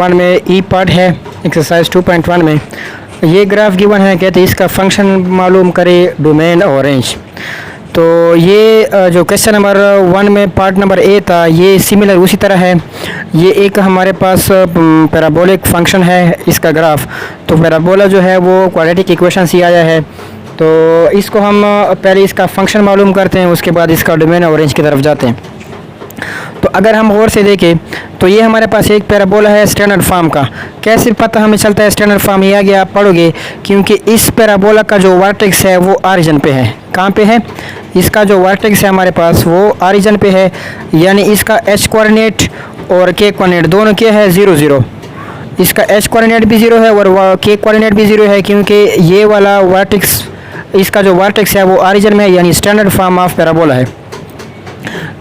One में ई part है exercise 2.1 में ये ग्राफ गिवन है। कहते हैं इसका फंक्शन मालूम करे डोमेन और रेंज। तो ये जो क्वेश्चन नंबर 1 में पार्ट नंबर ए था ये सिमिलर उसी तरह है। ये एक हमारे पास पैराबोलिक फंक्शन है इसका ग्राफ। तो पैराबोला जो है वो क्वाड्रेटिक इक्वेशन से आया है। तो इसको हम पहले इसका फंक्शन मालूम करते हैं, उसके बाद इसका डोमेन और रेंज की तरफ जाते हैं। तो अगर हम गौर से देखें तो ये हमारे पास एक पैराबोला है स्टैंडर्ड फॉर्म का। कैसे पता हमें चलता है स्टैंडर्ड फॉर्म? ये आगे आप पढ़ोगे, क्योंकि इस पैराबोला का जो वर्टेक्स है वो ऑरिजिन पे है। कहाँ पे है? इसका जो वर्टेक्स है हमारे पास वो ऑरिजिन पे है, यानी इसका एच कोऑर्डिनेट और के कोऑर्डिनेट दोनों क्या है? 0 0। इसका एच कोऑर्डिनेट भी 0 है और के कोऑर्डिनेट भी 0 है, क्योंकि ये वाला वर्टेक्स इसका जो वर्टेक्स है वो ऑरिजिन में है, यानी स्टैंडर्ड फॉर्म ऑफ पैराबोला है।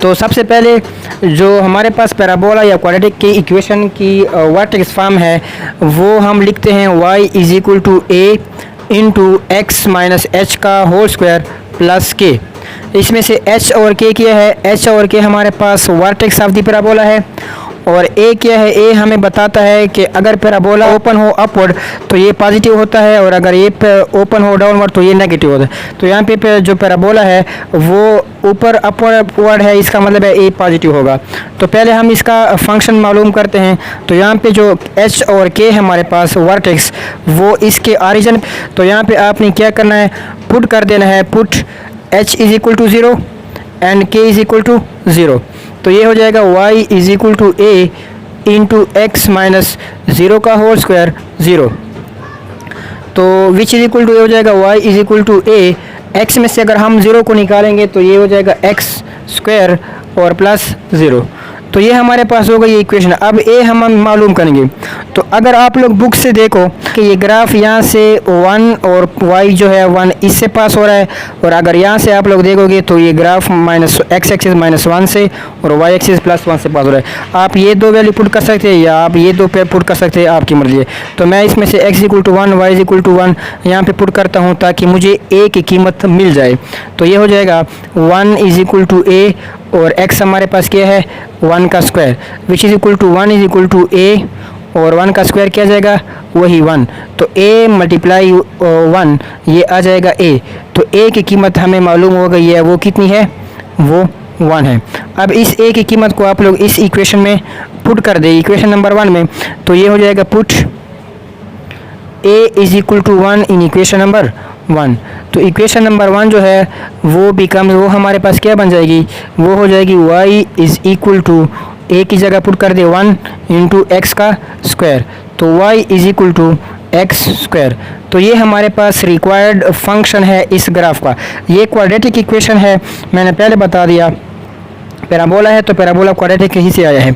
तो सबसे पहले जो हमारे पास पैराबोला या क्वाड्रेटिक की इक्वेशन की वर्टेक्स फॉर्म है वो हम लिखते हैं y is equal to A into X minus H का होल स्क्वायर प्लस के। इसमें से h और k क्या है? h और k हमारे पास वर्टेक्स ऑफ द पैराबोला है, और a क्या है? a हमें बताता है कि अगर पैराबोला ओपन हो अपवर्ड तो ये पॉजिटिव होता है, और अगर ये ओपन हो डाउनवर्ड तो ये नेगेटिव होता है। तो यहाँ पे जो पैराबोला है वो ऊपर अपवर्ड है, इसका मतलब है a पॉजिटिव होगा। तो पहले हम इसका फंक्शन मालूम करते हैं। तो यहाँ पे जो h और k है हमारे पास वर्टेक्स वो इसके ऑरिजिन। तो यहाँ पे आपने क्या करना है? पुट कर देना है। Put h is equal to 0 and k is equal to 0। तो ये हो जाएगा y is equal to A into X minus 0 का होल स्क्वायर 0। तो विच इज इक्वल टू ये हो जाएगा y is equal to A. X में से अगर हम 0 को निकालेंगे तो ये हो जाएगा एक्स स्क्वायर और प्लस 0। तो ये हमारे पास हो गई इक्वेशन। अब ए हम मालूम करेंगे। तो अगर आप लोग बुक से देखो कि ये ग्राफ यहाँ से 1 और y जो है 1 इससे पास हो रहा है, और अगर यहाँ से आप लोग देखोगे तो ये ग्राफ माइनस एक्स एक्सिस -1 से और y एक्सिस +1 से पास हो रहा है। आप ये दो वैल्यू पुट कर सकते हैं या आप ये दो पे पुट कर सकते हैं, आपकी मर्जी है। तो मैं इसमें से x equal to 1 y equal to 1 यहाँ पे पुट करता हूँ ताकि मुझे a की कीमत मिल जाए। तो ये हो जाएगा 1 इज इक्वल टू ए और x हमारे पास क्या है? 1 का square which is equal to 1 is equal to a, और 1 का स्क्वायर क्या जाएगा? वही 1। तो a मल्टीप्लाई 1 ये आ जाएगा a। तो a की कीमत हमें मालूम हो गई है, वो कितनी है? वो 1 है। अब इस a की कीमत को आप लोग इस इक्वेशन में पुट कर दे, इक्वेशन नंबर 1 में। तो ये हो जाएगा put a is equal to 1 in equation number 1। तो इक्वेशन नंबर 1 जो है वो हमारे पास क्या बन जाएगी? वो हो जाएगी y is equal to a की जगह पुट कर दे 1 इंटू एक्स का स्क्वायर। तो y is equal to X square. तो ये हमारे पास रिक्वायर्ड फंक्शन है इस ग्राफ का। ये क्वाड्रेटिक इक्वेशन है, मैंने पहले बता दिया। पैराबोला है तो पैराबोला क्वाड्रेटिक ही से आया है।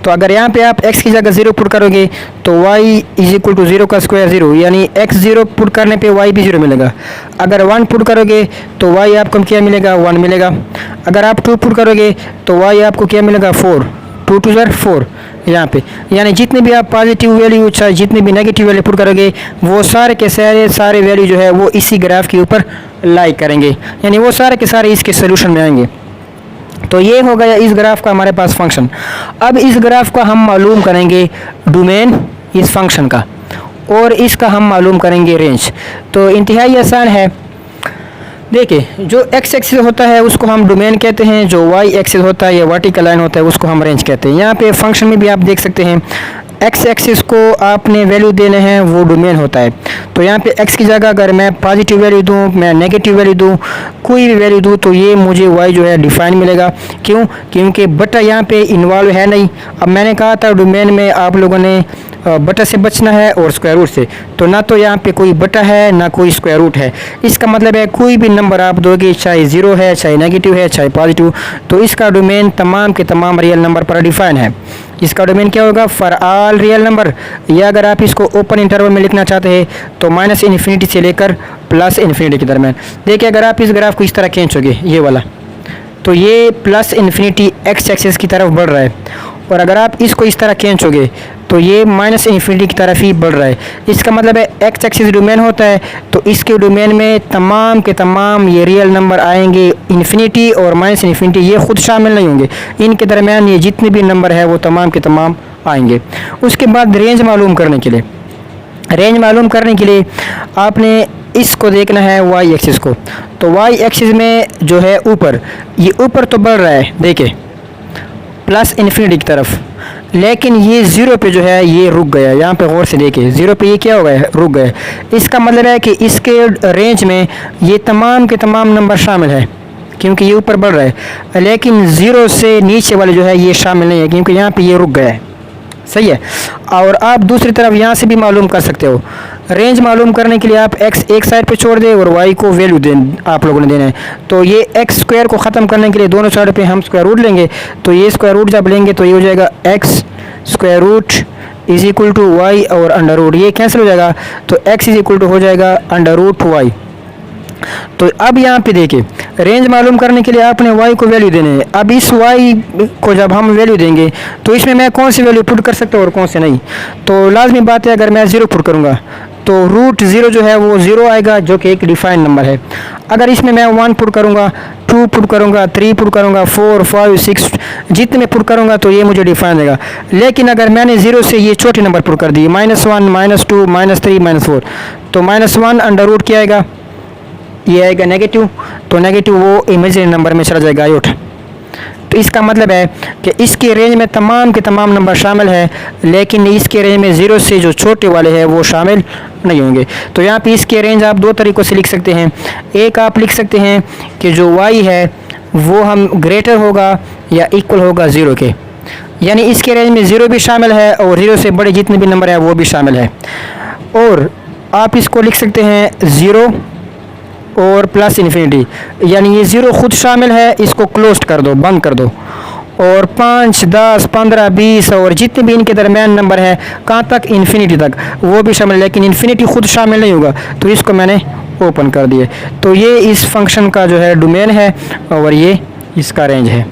तो अगर यहाँ पे आप x की जगह 0 पुट करोगे तो y इज इक्वल टू 0 का स्क्वायर 0, यानी x 0 पुट करने पे y भी 0 मिलेगा। अगर 1 पुट करोगे तो y आपको क्या मिलेगा? 1 मिलेगा। अगर आप 2 पुट करोगे तो y आपको क्या मिलेगा? 4। 2 2 ज़र 4 यहाँ पे, यानी जितने भी आप पॉजिटिव वैल्यू चाहे जितने भी नेगेटिव वैल्यू पुट करोगे वो सारे के सारे वैल्यू जो है वो इसी ग्राफ के ऊपर लाई करेंगे, यानी वो सारे के सारे इसके सोल्यूशन में आएंगे। तो ये हो गया इस ग्राफ का हमारे पास फंक्शन। अब इस ग्राफ का हम मालूम करेंगे डोमेन इस फंक्शन का, और इसका हम मालूम करेंगे रेंज। तो इंतहाई आसान है। देखिए, जो x एक्सिस होता है उसको हम डोमेन कहते हैं, जो y एक्सिस होता है या वर्टिकल लाइन होता है उसको हम रेंज कहते हैं। यहाँ पे फंक्शन में भी आप देख सकते हैं x एक्सिस को आपने वैल्यू देने हैं, वो डोमेन होता है। तो यहाँ पे x की जगह अगर मैं पॉजिटिव वैल्यू दूँ, मैं नेगेटिव वैल्यू दूँ, कोई भी वैल्यू दूँ, तो ये मुझे y जो है डिफाइन मिलेगा। क्यों? क्योंकि बटा यहाँ पे इन्वॉल्व है नहीं। अब मैंने कहा था डोमेन में आप लोगों ने बटा से बचना है और स्क्वायर रूट से। तो ना तो यहाँ पे कोई बटा है ना कोई स्क्वायर रूट है। इसका मतलब है कोई भी नंबर आप दोगे, चाहे 0 है, चाहे नेगेटिव है, चाहे पॉजिटिव, तो इसका डोमेन तमाम के तमाम रियल नंबर पर डिफाइन है। इसका डोमेन क्या होगा? For all real number. या अगर आप इसको ओपन इंटरवल में लिखना चाहते हैं तो -∞ से लेकर +∞ के दरम्यान। देखिए, अगर आप इस ग्राफ को इस तरह खींचोगे ये वाला, तो ये +∞ एक्स एक्सिस की तरफ बढ़ रहा है, और अगर आप इसको इस तरह खींचोगे तो ये -∞ की तरफ ही बढ़ रहा है। इसका मतलब है एक्स एक्सिस डोमेन होता है, तो इसके डोमेन में तमाम के तमाम ये रियल नंबर आएंगे। ∞ और -∞ ये खुद शामिल नहीं होंगे, इनके दरमियान ये जितने भी नंबर है वो तमाम के तमाम आएंगे। उसके बाद रेंज मालूम करने के लिए, आपने इसको देखना है वाई एक्सिस को। तो वाई एक्सिस में जो है ऊपर, ये ऊपर तो बढ़ रहा है देखिए प्लस इन्फिनिटी की तरफ, लेकिन ये ज़ीरो पे जो है ये रुक गया। यहाँ पे गौर से देखिए ज़ीरो पे ये क्या हो गया है, रुक गया। इसका मतलब है कि इसके रेंज में ये तमाम के तमाम नंबर शामिल है क्योंकि ये ऊपर बढ़ रहा है, लेकिन ज़ीरो से नीचे वाले जो है ये शामिल नहीं है क्योंकि यहाँ पे ये रुक गया है। सही है। और आप दूसरी तरफ यहाँ से भी मालूम कर सकते हो। रेंज मालूम करने के लिए आप x एक साइड पे छोड़ दें और y को वैल्यू दें, आप लोगों ने देना है। तो ये x स्क्वायर को ख़त्म करने के लिए दोनों साइड पे हम स्क्वायर रूट लेंगे। तो ये स्क्वायर रूट जब लेंगे तो ये हो जाएगा x square root is equal to Y और अंडर रूट, ये कैंसिल हो जाएगा। तो x इज़ इक्वल टू हो जाएगा अंडर रूट वाई। तो अब यहाँ पे देखिए रेंज मालूम करने के लिए आपने y को वैल्यू देने है। अब इस y को जब हम वैल्यू देंगे तो इसमें मैं कौन सी वैल्यू पुट कर सकता हूँ और कौन से नहीं। तो लाजमी बात है अगर मैं 0 पुट करूँगा तो रूट 0 जो है वो 0 आएगा जो कि एक डिफाइंड नंबर है। अगर इसमें मैं 1 पुट करूँगा, 2 पुट करूँगा, 3 पुट करूँगा, 4, 5, 6 जितने में पुट करूँगा तो ये मुझे डिफाइन देगा। लेकिन अगर मैंने 0 से ये छोटे नंबर पुट कर दिए -1, -2, -3, -4, तो -1 अंडर रूट क्या आएगा, ये आएगा नेगेटिव। तो नेगेटिव वो इमेजिनरी नंबर में चला जाएगा आयोट। तो इसका मतलब है कि इसके रेंज में तमाम के तमाम नंबर शामिल है, लेकिन इसके रेंज में 0 से जो छोटे वाले हैं वो शामिल नहीं होंगे। तो यहाँ पे इसके रेंज आप दो तरीक़ों से लिख सकते हैं। एक आप लिख सकते हैं कि जो y है वो हम ग्रेटर होगा या इक्वल होगा 0 के, यानी इसके रेंज में 0 भी शामिल है और 0 से बड़े जितने भी नंबर है वो भी शामिल है। और आप इसको लिख सकते हैं 0 और प्लस इन्फिनिटी, यानी ये 0 खुद शामिल है, इसको क्लोज कर दो, बंद कर दो। और 5, 10, 15, 20 और जितने भी इनके दरमियान नंबर है कहाँ तक, इन्फिनिटी तक, वो भी शामिल, लेकिन इन्फिनिटी खुद शामिल नहीं होगा तो इसको मैंने ओपन कर दिए। तो ये इस फंक्शन का जो है डोमेन है और ये इसका रेंज है।